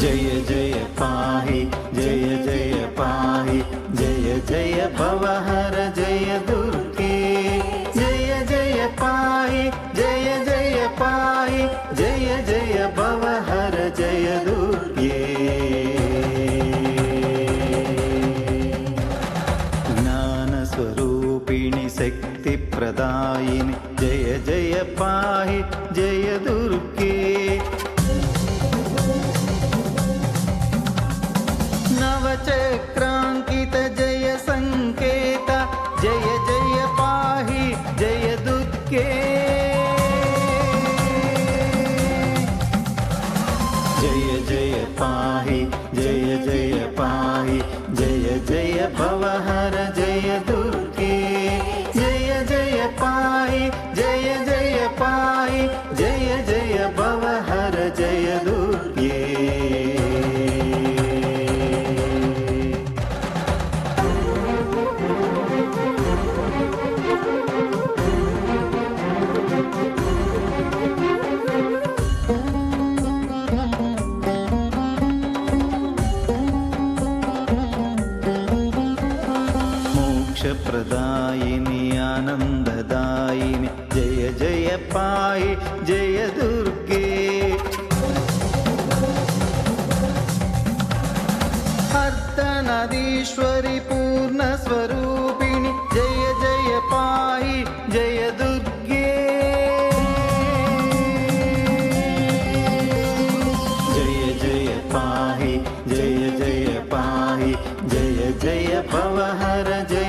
जय जय पाहि जय जय पाहि जय जय भवहर जय दुर्गे जय जय पाहि जय जय पाहि जय जय भवहर जय दुर्गे ज्ञानस्वरूपिणि शक्तिप्रदायिनि जय जय पाहि जय दुर्गे नवचक्रांकित जय संकेत जय जय पाहि जय दुर्गे जय जय पाहि जय जय पाहि जय जय भवहर जय दुर्गे जय जय पाहि जय जय पाहि जय जय भवहर जय दुर्गे प्रदायिनी आनंददायिनी जय जय पाहि जय दुर्गे अर्धनादीश्वरी पूर्ण स्वरूपिणी जय जय पाहि जय दुर्गे जय जय पाहि जय जय पाहि जय जय भवहर जय